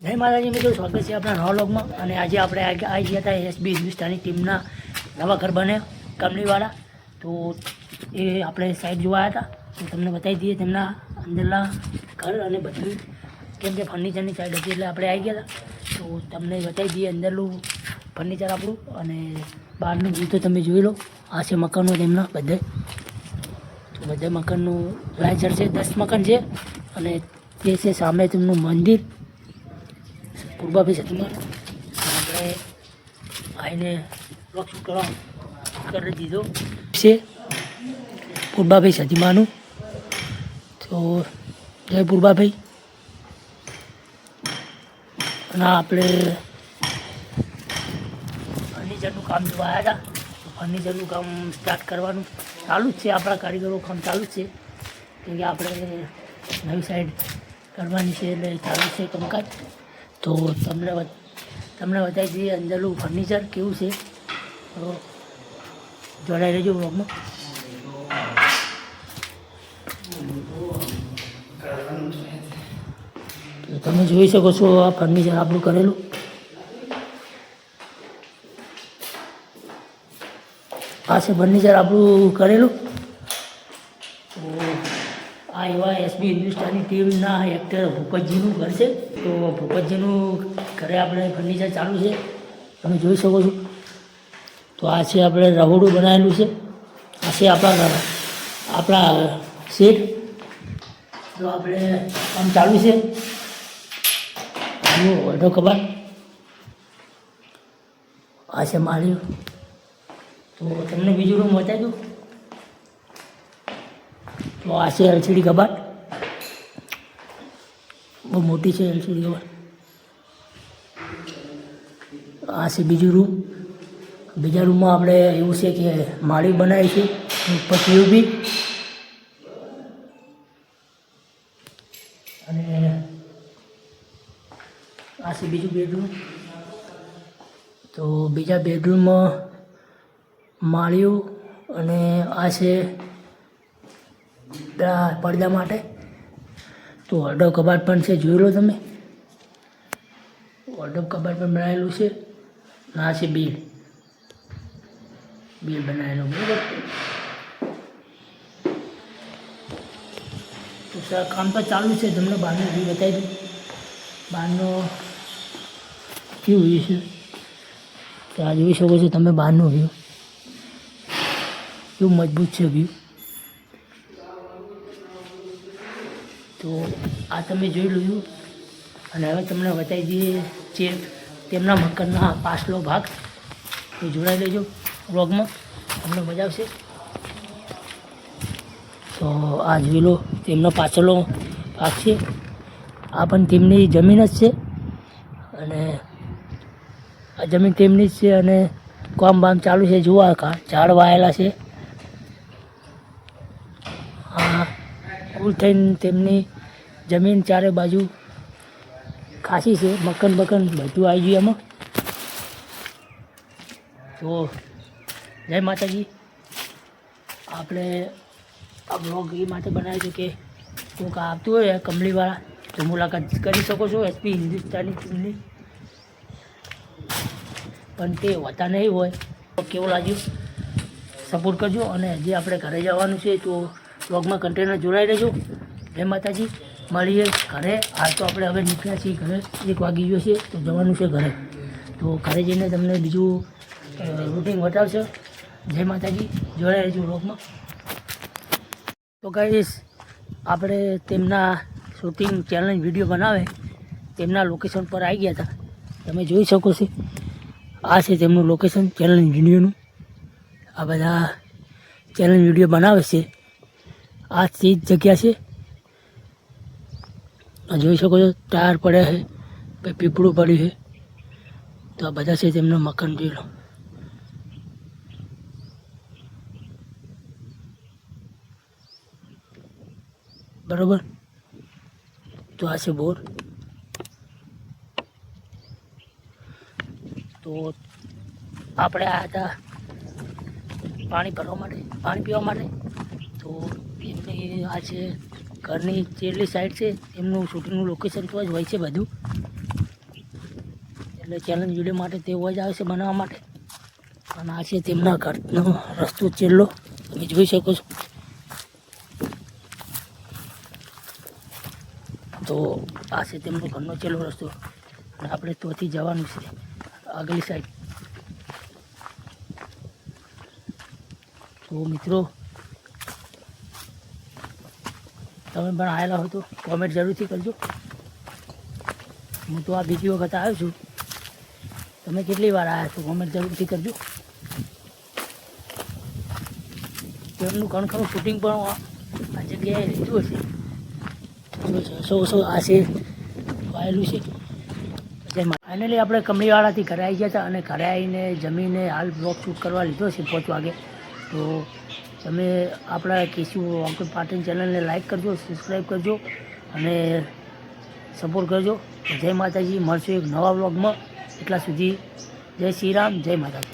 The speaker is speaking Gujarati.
જય માતાજી મિત્રો, સ્વાગત છે આપણા નવા વ્લોગમાં. અને આજે આપણે આવી ગયા હતા એસબી હિન્દુસ્તાની ટીમના નવા ઘર બને કંપનીવાળા. તો એ આપણે સાઈડ જોવા આવ્યા હતા, તો તમને બતાવી દઈએ તેમના અંદરના ઘર અને બધું, કેમ કે ફર્નિચરની સાઈડ હતી એટલે આપણે આવી ગયા હતા. તો તમને બતાવી દઈએ અંદરનું ફર્નિચર આપણું અને બહારનું વ્યૂ તો તમે જોઈ લો. આ છે મકાનો તેમના બધે. તો બધા મકાનનું લાઇઝર છે, 10 મકાન છે અને તે છે સામે તેમનું મંદિર પૂર્વાભી સતીમાં. આપણે આવીને બ્લોક શૂટ કરી દીધો છે પૂર્વાભાઈ સતીમાનું. તો જય પૂર્વાભાઈ. અને આપણે ફર્નિચરનું કામ જોવા આવ્યા હતા. ફર્નિચરનું કામ સ્ટાર્ટ કરવાનું ચાલુ જ છે, આપણા કારીગરો કામ ચાલુ જ છે, કેમ કે આપણે નવી સાઈડ કરવાની છે એટલે ચાલુ છે કામકાજ. તો તમને બતાવી દઈએ અંદરનું ફર્નિચર કેવું છે. તો જોડાઈ રહેજો વ્લોગમાં. તો તમે જોઈ શકો છો આ ફર્નિચર આપણું કરેલું. આ છે ફર્નિચર આપણું કરેલું. તો આ એવા એસબી હિન્દુસ્તાની ટીમના એક્ટર ભૂપતજીનું ઘર છે. તો ભૂપતજીનું ઘરે આપણે ફર્નિચર ચાલુ છે, તમે જોઈ શકો છો. તો આ છે આપણે રહોડું બનાવેલું છે. આ છે આપણા શેડ. તો આપણે કામ ચાલુ છે. અડધો કબાટ. આ છે માળીઓ. તો તમને બીજું રૂમ બતાવી દઉં. તો આ છે એલસીડી કબાટ, બહુ મોટી છે એલસીડી કબાટ. આ છે બીજું રૂમ. બીજા રૂમમાં આપણે એવું છે કે માળી બનાવી છે, ઉપર પીઓપી. અને આ છે બીજું બેડરૂમ. તો બીજા બેડરૂમમાં માળીઓ અને આ છે પડદા માટે. તો અડધો કબાટ પણ છે, જોઈ લો તમે. અડધો કબાટ પણ બનાવેલું છે. આ છે બેડ બનાવેલું, બરાબર. તો કામ તો ચાલુ છે. તમને બહારનું વ્યૂ બતાવી દઉં. બહારનો કેવું વ્યૂ છે તો આ જોઈ શકો છો તમે. બહારનો વ્યૂ કેવું મજબૂત છે વ્યૂ. તો આ તમે જોઈ લીધું. અને હવે તમને બતાવી દઈએ જે તેમના મકાનના પાછલો ભાગ. તો જોડાઈ લેજો વ્લોગમાં, તમને મજા આવશે. તો આ જોઈ લો તેમનો પાછળનો ભાગ છે. આ પણ તેમની જમીન જ છે અને આ જમીન તેમની જ છે અને કામ બામ ચાલુ છે. જોવા ઝાડ વાયેલા છે. આ કુલ થઈને તેમની જમીન ચારે બાજુ ખાસી છે. મકાન બકન બધું આવી ગયું એમાં. તો જય માતાજી. આપણે આ બ્લોગ એ માટે બનાવ્યું છે કે કોઈક આવતું હોય કંપનીવાળા તો મુલાકાત કરી શકો છો એસપી હિન્દુસ્તાની ટીમની. પણ તે હોતા નહીં હોય તો કેવું લાગ્યું સપોર્ટ કરજો. અને હજી આપણે ઘરે જવાનું છે તો બ્લોગમાં કન્ટેનર જોડાઈ રહેજો. જય માતાજી. મળીએ ઘરે. હાલ તો આપણે હવે નીકળ્યા છીએ ઘરે. 1 વાગી ગયો છે તો જવાનું છે ઘરે. તો ઘરે જઈને તમને બીજું રૂટિન બતાવશે. જય માતાજી. જોડાઈ રહેજો બ્લોગમાં. તો ગાઈસ, આપણે તેમના શૂટિંગ ચેલેન્જ વિડીયો બનાવે તેમના લોકેશન પર આવી ગયા હતા. તમે જોઈ શકો છો. આ છે તેમનું લોકેશન ચેલેન્જ વિડીયોનું. આ બધા ચેલેન્જ વિડીયો બનાવે છે. આ જ જગ્યા છે. આ જોઈ શકો છો. ટાયર પડ્યા છે, પછી પીપળું પડ્યું છે. તો આ બધા છે તેમના મકાન. જોઈ લો. બરાબર. તો આ છે બોર. તો આપણે આવ્યા હતા પાણી ભરવા માટે, પાણી પીવા માટે. તો એમની આ છે ઘરની જેટલી સાઈડ છે એમનું શૂટિંગનું લોકેશન તો જ હોય છે બધું. એટલે ચેલેન્જ વિડીયો માટે તેઓ જ આવે છે બનાવવા માટે. અને આ છે તેમના ઘરનો રસ્તો છેલ્લો, તમે જોઈ શકો છો. તો આ છે તેમનો ઘરનો છેલ્લો રસ્તો અને આપણે ત્યાંથી જવાનું છે આગલી સાઈડ. તો મિત્રો તમે પણ આવેલા હોય તો કોમેન્ટ જરૂરથી કરજો. હું તો આ બીજી વખત આવ્યો છું, તમે કેટલી વાર આવ્યા છો કોમેન્ટ જરૂરથી કરજો. તેમનું ઘણખરું શૂટિંગ પણ આ જગ્યાએ લીધું હશે. આ છે વાયેલું છે. ફાઇનલી આપણે કમળીવાળાથી ઘરે આવી ગયા હતા અને ઘરે આવીને જમીને હાલ બ્લોગ શૂટ કરવા લીધો છે 5 વાગે. તો તમે આપણા કેશુ અંકુર પાટીલ ચેનલને લાઈક કરજો, સબસ્ક્રાઈબ કરજો અને સપોર્ટ કરજો. જય માતાજી, મળશું એક નવા બ્લોગમાં. એટલા સુધી જય શ્રી રામ, જય માતાજી.